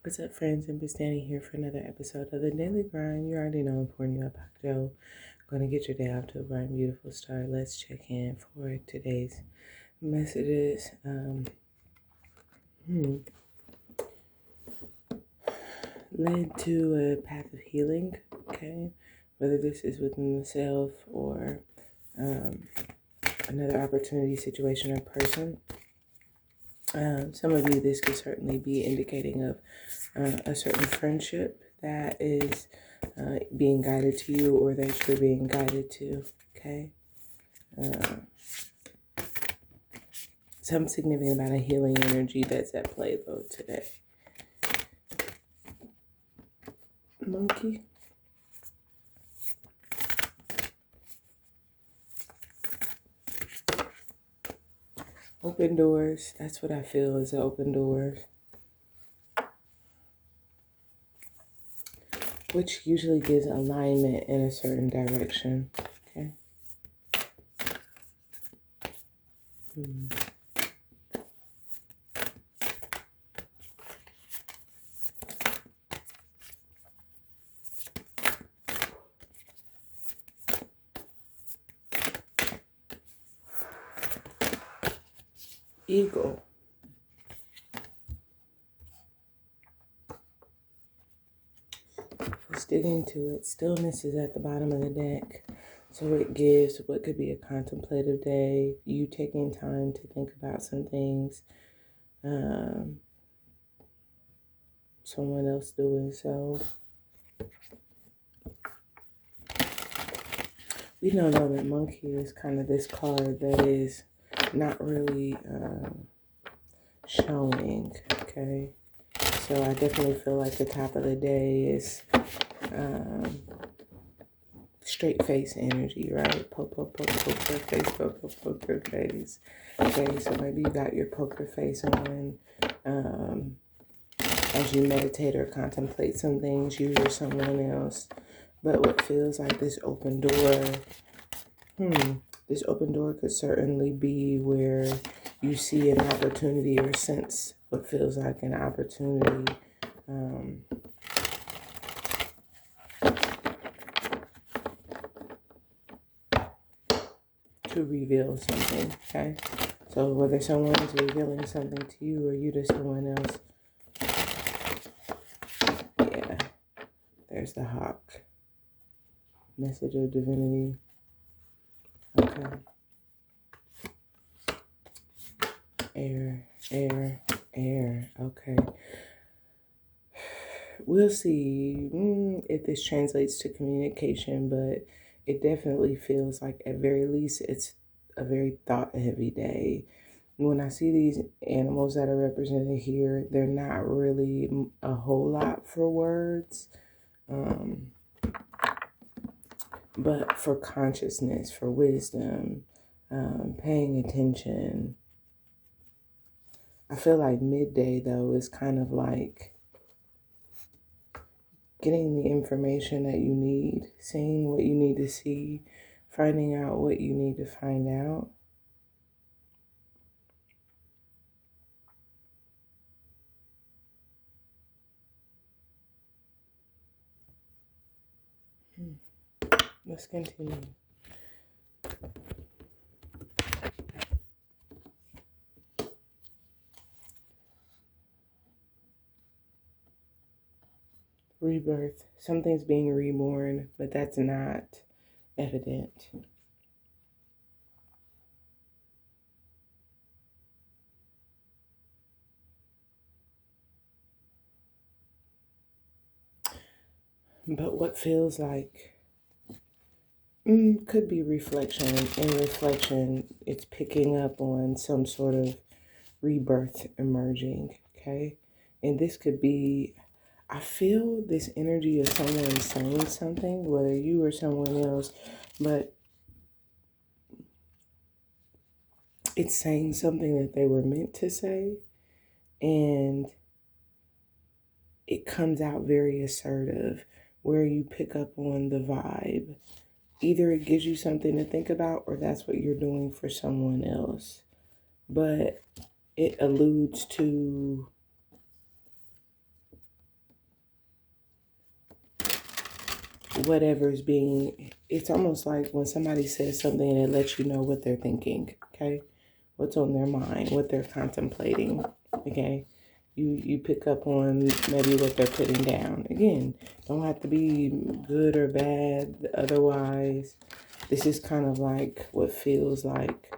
What's up, friends? Empress Dannie here for another episode of the Daily Grind. You already know I'm pouring you up, Joe. Going to get your day off to a bright, beautiful start. Let's check in for today's messages. Led to a path of healing, okay? Whether this is within the self or another opportunity, situation, or person. Some of you, this could certainly be indicating of a certain friendship that is being guided to you or that you're being guided to, okay? Something significant about a healing energy that's at play, though, today. Monkey. Open doors. That's what I feel is an open doors. Which usually gives alignment in a certain direction. Okay. Eagle. Let's dig into it. Stillness is at the bottom of the deck. So it gives what could be a contemplative day, you taking time to think about some things, someone else doing so. We don't know that monkey is kind of this card that is not really showing, okay? So I definitely feel like the top of the day is straight face energy, right? Poker face, poker face. Okay, so maybe you got your poker face on as you meditate or contemplate some things, you or someone else. But what feels like this open door, this open door could certainly be where you see an opportunity or sense what feels like an opportunity to reveal something, okay? So whether someone is revealing something to you or you to someone else, yeah, there's the hawk. Message of divinity. Okay. Air. Okay. We'll see if this translates to communication, but it definitely feels like at very least it's a very thought-heavy day. When I see these animals that are represented here, they're not really a whole lot for words, but for consciousness, for wisdom, paying attention. I feel like midday, though, is kind of like getting the information that you need, seeing what you need to see, finding out what you need to find out. Let's continue. Rebirth. Something's being reborn, but that's not evident. But what feels like could be reflection. In reflection, it's picking up on some sort of rebirth emerging, okay? And this could be, I feel this energy of someone saying something, whether you or someone else, but it's saying something that they were meant to say, and it comes out very assertive, where you pick up on the vibe. Either it gives you something to think about, or that's what you're doing for someone else. But it alludes to whatever's being, it's almost like when somebody says something and it lets you know what they're thinking, okay? What's on their mind, what they're contemplating, okay? You pick up on maybe what they're putting down. Again, don't have to be good or bad. Otherwise, this is kind of like what feels like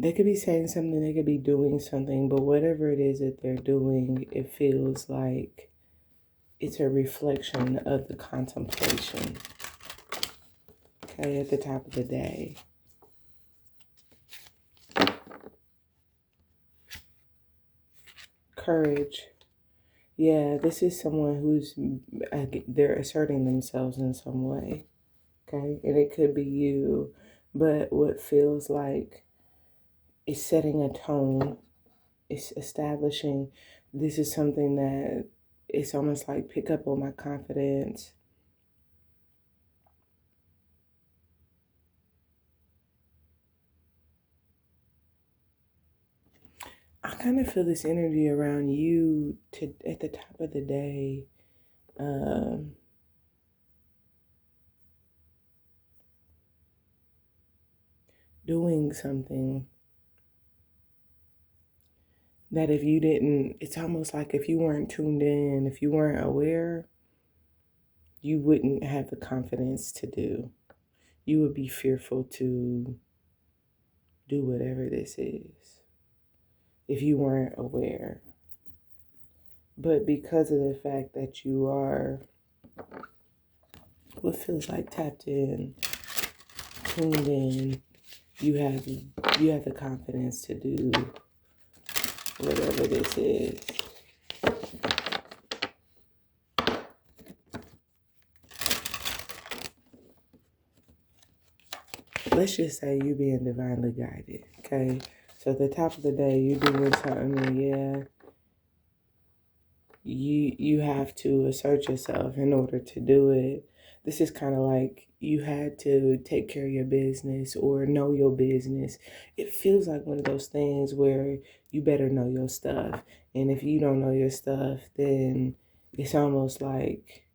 they could be saying something, they could be doing something, but whatever it is that they're doing, it feels like it's a reflection of the contemplation. Okay, at the top of the day. Courage. Yeah, this is someone who's, they're asserting themselves in some way. Okay, and it could be you, but what feels like it's setting a tone, it's establishing this is something that it's almost like pick up on my confidence. I kind of feel this energy around you to at the top of the day. Um, Doing something that if you didn't, it's almost like if you weren't tuned in, if you weren't aware, you wouldn't have the confidence to do. You would be fearful to do whatever this is if you weren't aware. But because of the fact that you are what feels like tapped in, tuned in, you have the confidence to do whatever this is. Let's just say you being divinely guided, okay? So at the top of the day, you doing something, and yeah, you have to assert yourself in order to do it. This is kind of like you had to take care of your business or know your business. It feels like one of those things where you better know your stuff. And if you don't know your stuff, then it's almost like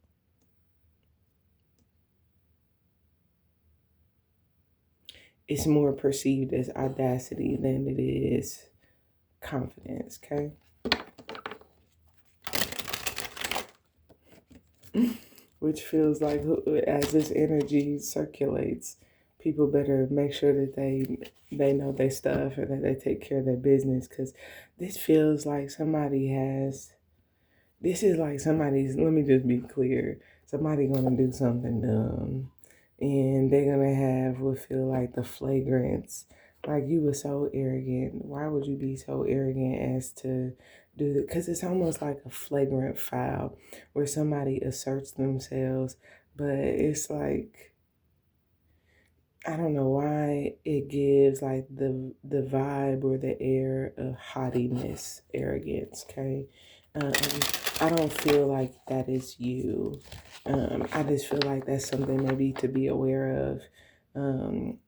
it's more perceived as audacity than it is confidence, okay? Which feels like as this energy circulates, people better make sure that they know their stuff or that they take care of their business, because this feels like somebody has this is like somebody's, let me just be clear, somebody gonna do something dumb and they're gonna have what feel like the flagrants. Like you were so arrogant. Why would you be so arrogant as to do that? Because it's almost like a flagrant foul where somebody asserts themselves, but it's like I don't know why it gives like the vibe or the air of haughtiness, arrogance. Okay, um, I don't feel like that is you. I just feel like that's something maybe to be aware of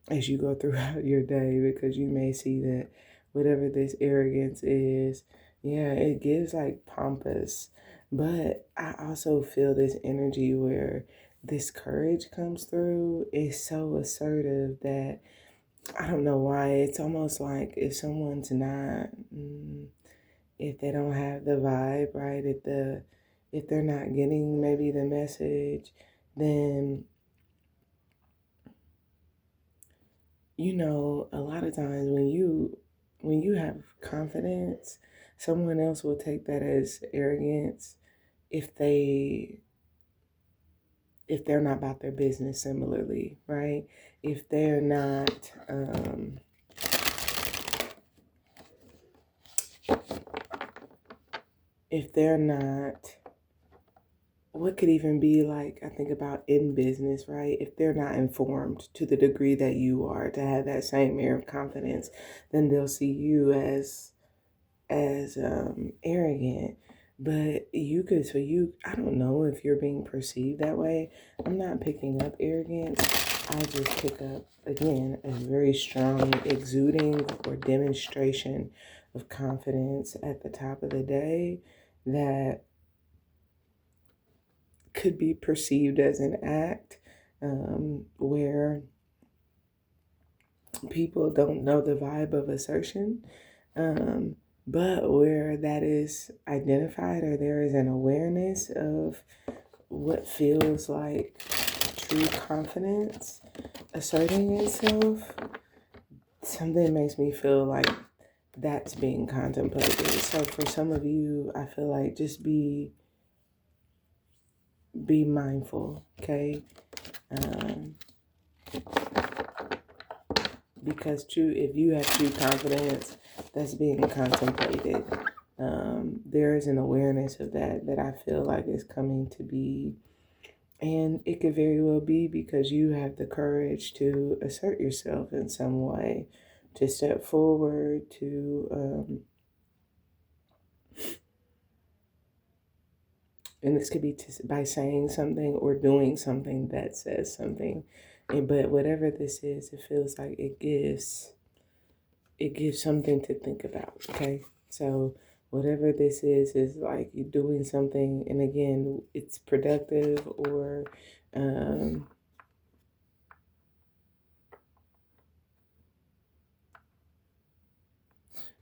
as you go throughout your day, because you may see that whatever this arrogance is, yeah, it gives like pompous. But I also feel this energy where this courage comes through is so assertive that I don't know why. It's almost like if someone's not, if they don't have the vibe right, if they're not getting maybe the message, then a lot of times when you have confidence, someone else will take that as arrogance if they're not about their business similarly, right? If they're not, if they're not, what could even be like, I think about in business, right? If they're not informed to the degree that you are to have that same air of confidence, then they'll see you as arrogant. But you could, so you, I don't know if you're being perceived that way. I'm not picking up arrogance. I just pick up, again, a very strong exuding or demonstration of confidence at the top of the day that could be perceived as an act where people don't know the vibe of assertion, but where that is identified or there is an awareness of what feels like true confidence asserting itself, something makes me feel like that's being contemplated. So for some of you, I feel like just be mindful, okay? Um, because if you have true confidence, that's being contemplated. There is an awareness of that I feel like is coming to be, and it could very well be because you have the courage to assert yourself in some way, to step forward, and this could be by saying something or doing something that says something. But whatever this is, it feels like it gives something to think about. Okay, so whatever this is like you're doing something, and again, it's productive or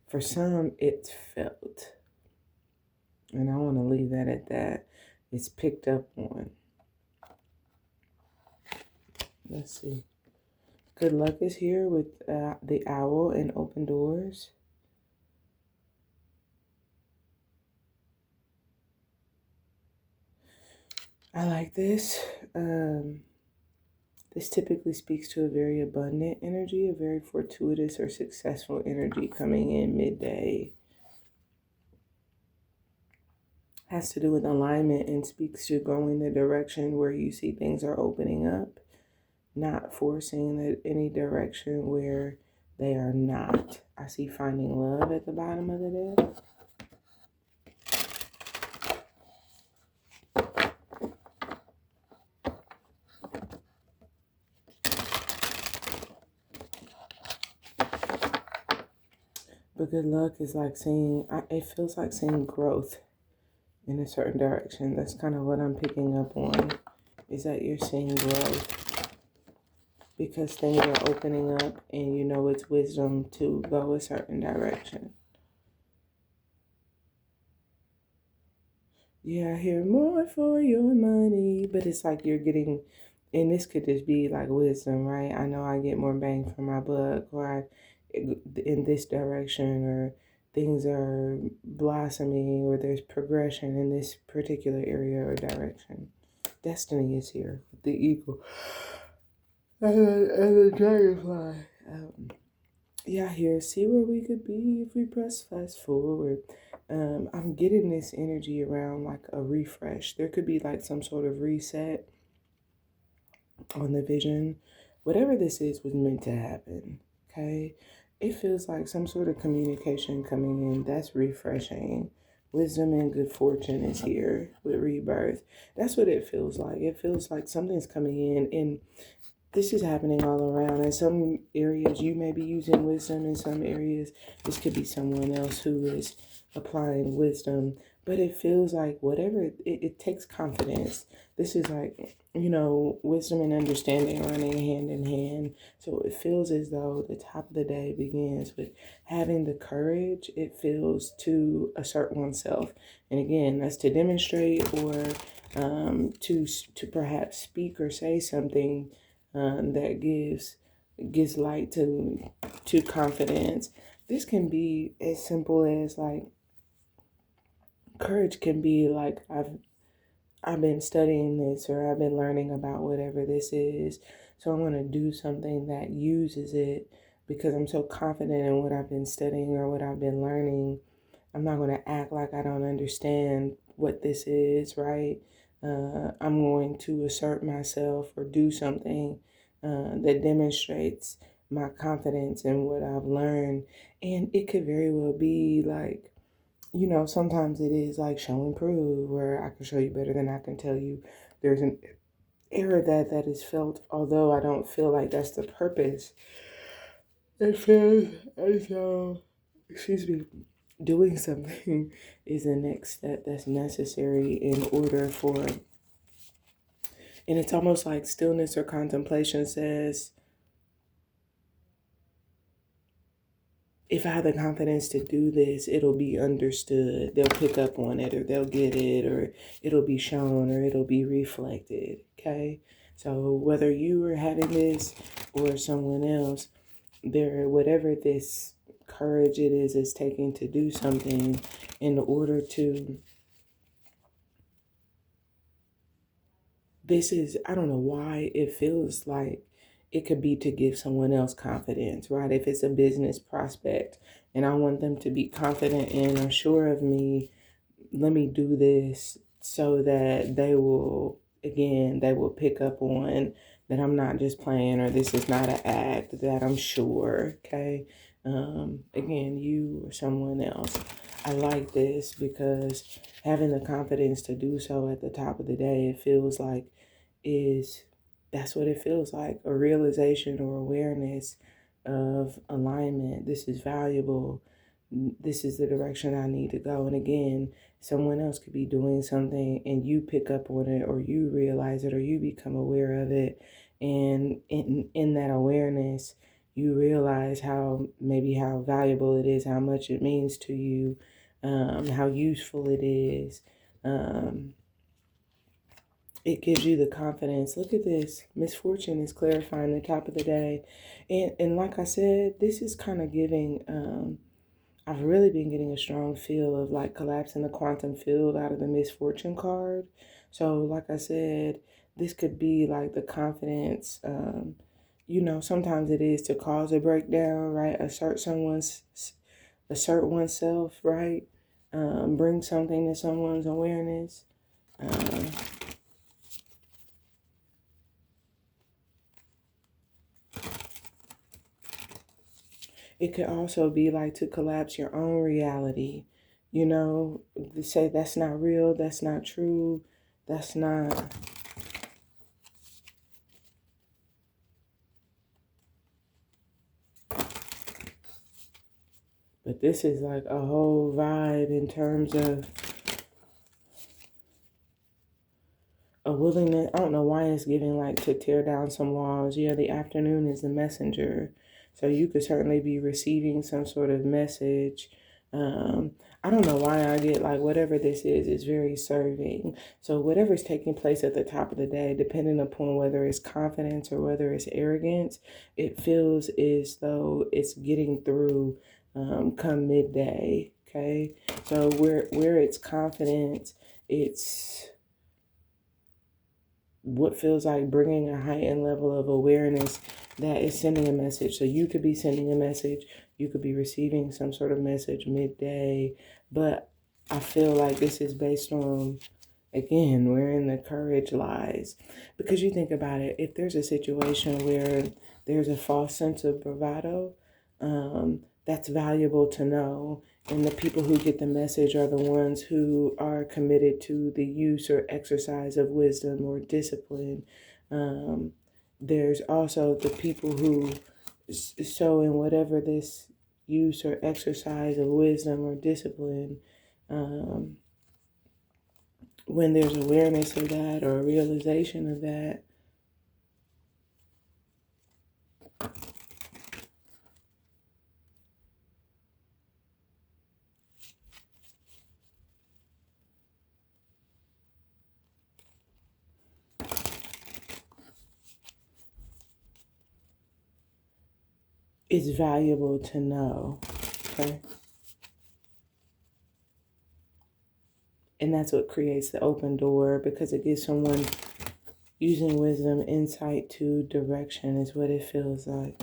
for some it's felt, and I want to leave that at that. It's picked up on. Let's see. Good luck is here with the owl and open doors. I like this. This typically speaks to a very abundant energy, a very fortuitous or successful energy coming in midday. Has to do with alignment and speaks to going the direction where you see things are opening up, not forcing any direction where they are not. I see finding love at the bottom of the deck. But good luck is like seeing, it feels like seeing growth in a certain direction. That's kind of what I'm picking up on, is that you're seeing growth because things are opening up and you know it's wisdom to go a certain direction. Yeah, I hear more for your money, but it's like you're getting, and this could just be like wisdom, right? I know I get more bang for my buck, or in this direction, or things are blossoming, or there's progression in this particular area or direction. Destiny is here, the eagle, and the dragonfly. Yeah, here, see where we could be if we press fast forward. I'm getting this energy around like a refresh. There could be like some sort of reset on the vision. Whatever this is was meant to happen. Okay. It feels like some sort of communication coming in. That's refreshing. Wisdom and good fortune is here with rebirth. That's what it feels like. It feels like something's coming in, and this is happening all around. In some areas, you may be using wisdom. In some areas, this could be someone else who is applying wisdom. But it feels like whatever, it takes confidence. This is like, wisdom and understanding running hand in hand. So it feels as though the top of the day begins with having the courage, it feels, to assert oneself. And again, that's to demonstrate or to perhaps speak or say something that gives light to confidence. This can be as simple as like courage can be like I've been studying this or I've been learning about whatever this is. So I'm going to do something that uses it because I'm so confident in what I've been studying or what I've been learning. I'm not going to act like I don't understand what this is, right? I'm going to assert myself or do something that demonstrates my confidence in what I've learned. And it could very well be like, sometimes it is like show and prove, where I can show you better than I can tell you. There's an error that is felt, although I don't feel like that's the purpose. It feels as though, excuse me, doing something is the next step that's necessary in order for And it's almost like stillness or contemplation says, if I have the confidence to do this, it'll be understood. They'll pick up on it, or they'll get it, or it'll be shown, or it'll be reflected. Okay? So whether you are having this or someone else, whatever this courage it is taking to do something in order to, this is, I don't know why it feels like it could be to give someone else confidence, right? If it's a business prospect and I want them to be confident and assured of me, let me do this so that they will pick up on that I'm not just playing, or this is not an act, that I'm sure. Okay. Again, you or someone else. I like this because having the confidence to do so at the top of the day, it feels like is that's what it feels like, a realization or awareness of alignment. This is valuable. This is the direction I need to go. And again, someone else could be doing something and you pick up on it, or you realize it, or you become aware of it. And in that awareness, you realize how valuable it is, how much it means to you, how useful it is. Um, it gives you the confidence. Look at this. Misfortune is clarifying the top of the day. And like I said, this is kind of giving, I've really been getting a strong feel of like collapsing the quantum field out of the misfortune card. So like I said, this could be like the confidence, sometimes it is to cause a breakdown, right? Assert oneself, right? Bring something to someone's awareness. Um, It could also be like to collapse your own reality, to say that's not real, that's not true, that's not. But this is like a whole vibe in terms of a willingness. I don't know why it's giving like to tear down some walls. Yeah, the afternoon is the messenger. So you could certainly be receiving some sort of message. I don't know why I get like whatever this is very serving. So whatever's taking place at the top of the day, depending upon whether it's confidence or whether it's arrogance, it feels as though it's getting through come midday. Okay. So where it's confidence, it's what feels like bringing a heightened level of awareness that is sending a message. So you could be sending a message, you could be receiving some sort of message midday, but I feel like this is based on, again, wherein the courage lies. Because you think about it, if there's a situation where there's a false sense of bravado, that's valuable to know. And the people who get the message are the ones who are committed to the use or exercise of wisdom or discipline. Um, there's also the people who, so in whatever this use or exercise of wisdom or discipline, um, when there's awareness of that or a realization of that, it's valuable to know. Okay. And that's what creates the open door, because it gives someone using wisdom, insight to direction, is what it feels like.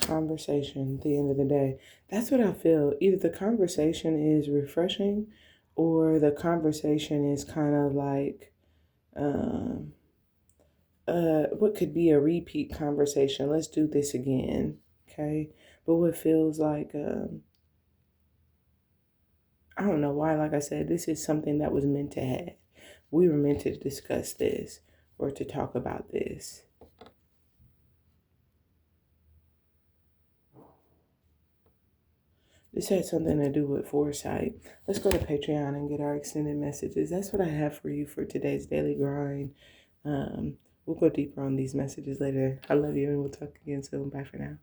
Conversation at the end of the day. That's what I feel. Either the conversation is refreshing or the conversation is kind of like um, what could be a repeat conversation. Let's do this again. Okay. But what feels like, I don't know why, like I said, this is something that was meant to have. We were meant to discuss this or to talk about this. This had something to do with foresight. Let's go to Patreon and get our extended messages. That's what I have for you for today's daily grind. We'll go deeper on these messages later. I love you and we'll talk again soon. Bye for now.